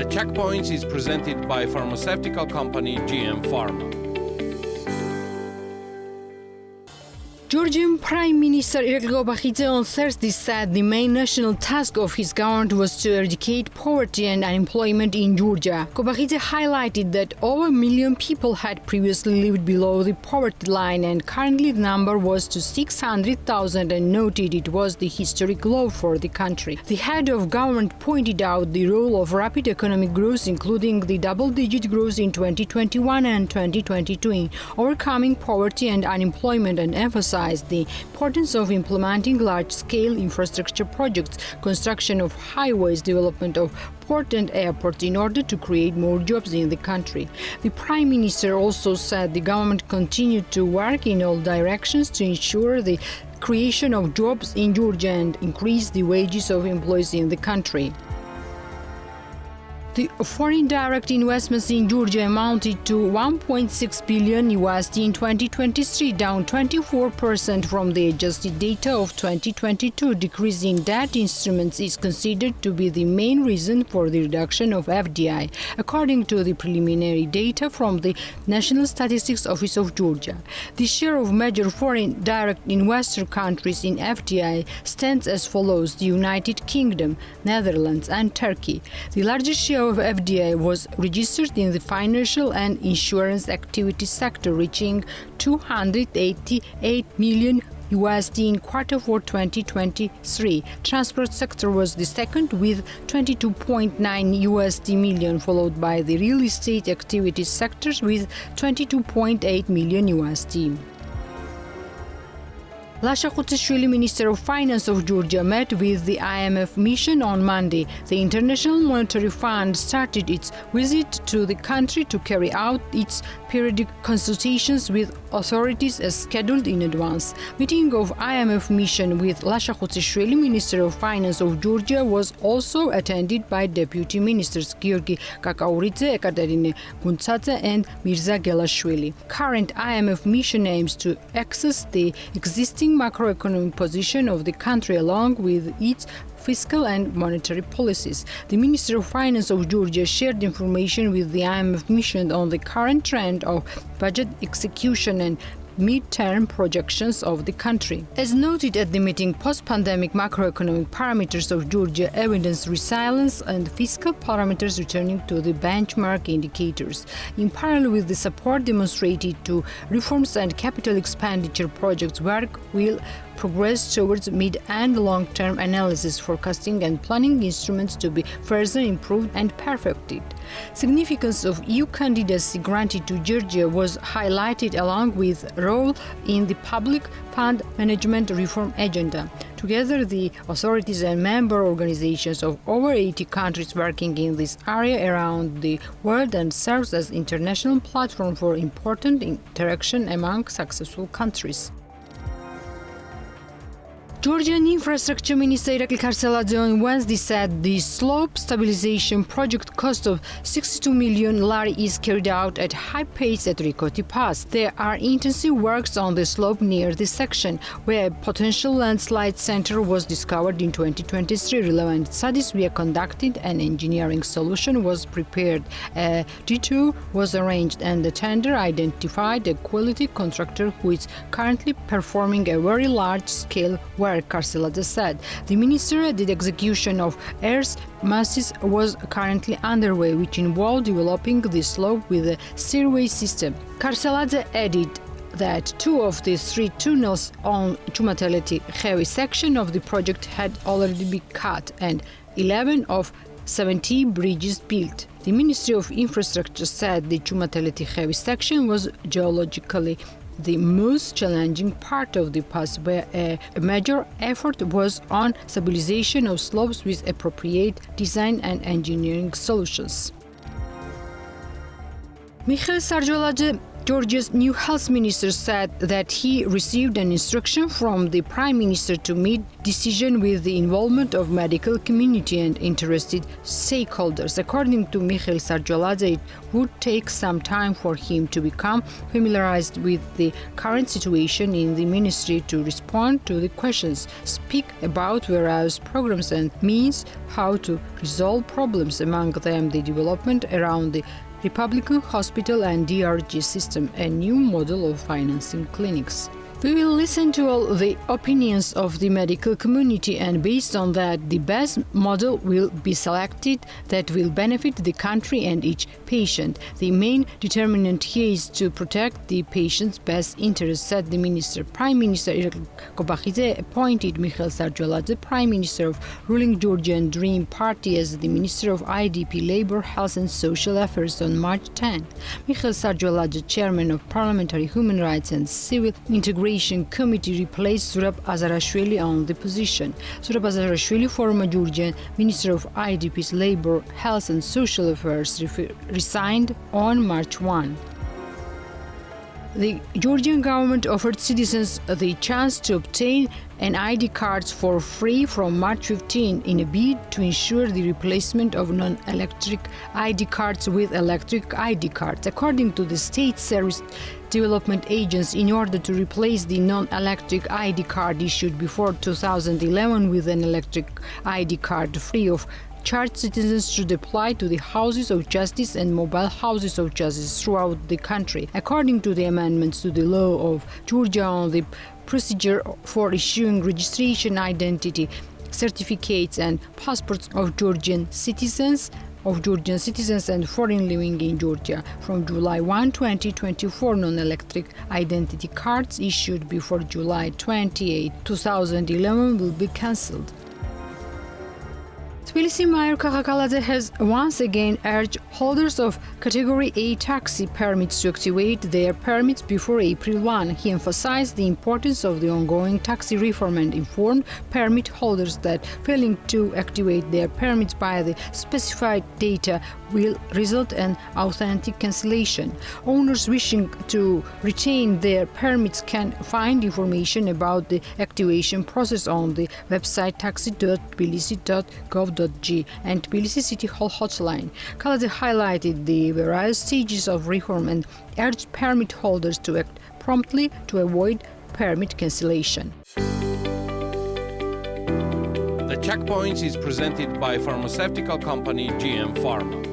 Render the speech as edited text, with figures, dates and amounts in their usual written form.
Checkpoints is presented by pharmaceutical company GM Pharma. Georgian Prime Minister Eradicating on Thursday said the main national task of his government was to eradicate poverty and unemployment in Georgia. Gov't highlighted that over 1 million people had previously lived below the poverty line and currently the number was to 600,000 and noted it was the historic low for the country. The head of government pointed out the role of rapid economic growth, including the double-digit growth in 2021 and 2022 in overcoming poverty and unemployment, and emphasized the importance of implementing large-scale infrastructure projects, construction of highways, development of port and airports in order to create more jobs in the country. The Prime Minister also said the government continued to work in all directions to ensure the creation of jobs in Georgia and increase the wages of employees in the country. The foreign direct investments in Georgia amounted to $1.6 billion in 2023, down 24% from the adjusted data of 2022. Decrease in debt instruments is considered to be the main reason for the reduction of FDI, according to the preliminary data from the National Statistics Office of Georgia. The share of major foreign direct investor countries in FDI stands as follows: the United Kingdom, Netherlands, and Turkey. The largest share of FDI was registered in the financial and insurance activity sector, reaching $288 million in Q4 2023. Transport sector was the second with $22.9 million, followed by the real estate activity sectors with $22.8 million. Taktakishvili, Minister of Finance of Georgia, met with the IMF mission on Monday. The International Monetary Fund started its visit to the country to carry out its periodic consultations with authorities as scheduled in advance. Meeting of IMF mission with Taktakishvili, Minister of Finance of Georgia, was also attended by Deputy Ministers Georgi Kakauridze, Ekaterine Guntsatze, and Mirza Gelashvili. Current IMF mission aims to access the existing macroeconomic position of the country along with its fiscal and monetary policies. The Minister of Finance of Georgia shared information with the IMF mission on the current trend of budget execution and mid-term projections of the country. As noted at the meeting, post-pandemic macroeconomic parameters of Georgia evidence resilience and fiscal parameters returning to the benchmark indicators. In parallel with the support demonstrated to reforms and capital expenditure projects, work will progress towards mid- and long-term analysis, forecasting and planning instruments to be further improved and perfected. Significance of EU candidacy granted to Georgia was highlighted along with role in the public fund management reform agenda. Together, the authorities and member organizations of over 80 countries working in this area around the world and serves as international platform for important interaction among successful countries. Georgian Infrastructure Minister Eradicating on Wednesday said the slope stabilisation project cost of $62 million is carried out at high pace at Rikoti Pass. There are intensive works on the slope near this section, where a potential landslide center was discovered in 2023. Relevant studies were conducted, an engineering solution was prepared, a detour was arranged, and the tender identified a quality contractor who is currently performing a very large-scale work, Karseladze said. The minister added execution of earth masses was currently underway, which involved developing the slope with a stairway system. Karseladze added that 2 of the 3 tunnels on Tbilisi section of the project had already been cut and 11 of 70 bridges built. The Ministry of Infrastructure said the Tbilisi section was geologically the most challenging part of the pass, where a major effort was on stabilization of slopes with appropriate design and engineering solutions. Mikhail Sarjoladze Georgia's new health minister said that he received an instruction from the Prime Minister to meet decision with the involvement of medical community and interested stakeholders. According to Mikhail Sarjoladze, it would take some time for him to become familiarized with the current situation in the ministry to respond to the questions, speak about various programs and means how to resolve problems, among them the development around the Republican Hospital and DRG system, a new model of financing clinics. We will listen to all the opinions of the medical community, and based on that, the best model will be selected that will benefit the country and each patient. The main determinant here is to protect the patient's best interests, said the minister. Prime Minister Eradicating appointed Mikhail Sarjoladze, Prime Minister of ruling Georgian Dream Party, as the Minister of IDP, Labor, Health and Social Affairs on March 10. Mikhail Sarjoladze, Chairman of Parliamentary Human Rights and Civil Integration Committee, replaced Zurab Azarashvili on the position. Zurab Azarashvili, former Georgian Minister of IDP's Labor, Health and Social Affairs, resigned on March 1. The Georgian government offered citizens the chance to obtain an ID cards for free from March 15 in a bid to ensure the replacement of non-electric ID cards with electric ID cards. According to the State Service Development Agency, in order to replace the non-electric ID card issued before 2011 with an electric ID card free of charge, citizens should apply to the houses of justice and mobile houses of justice throughout the country. According to the amendments to the law of Georgia on the procedure for issuing registration identity certificates and passports of Georgian citizens and foreign living in Georgia, from July 1, 2024, non-electric identity cards issued before July 28, 2011 will be cancelled. Tbilisi Mayor Kakakaladze has once again urged holders of Category A taxi permits to activate their permits before April 1. He emphasized the importance of the ongoing taxi reform and informed permit holders that failing to activate their permits by the specified data will result in authentic cancellation. Owners wishing to retain their permits can find information about the activation process on the website taxi.tbilisi.gov't and Tbilisi City Hall hotline. Kaladze highlighted the various stages of reform and urged permit holders to act promptly to avoid permit cancellation. The Checkpoints is presented by pharmaceutical company GM Pharma.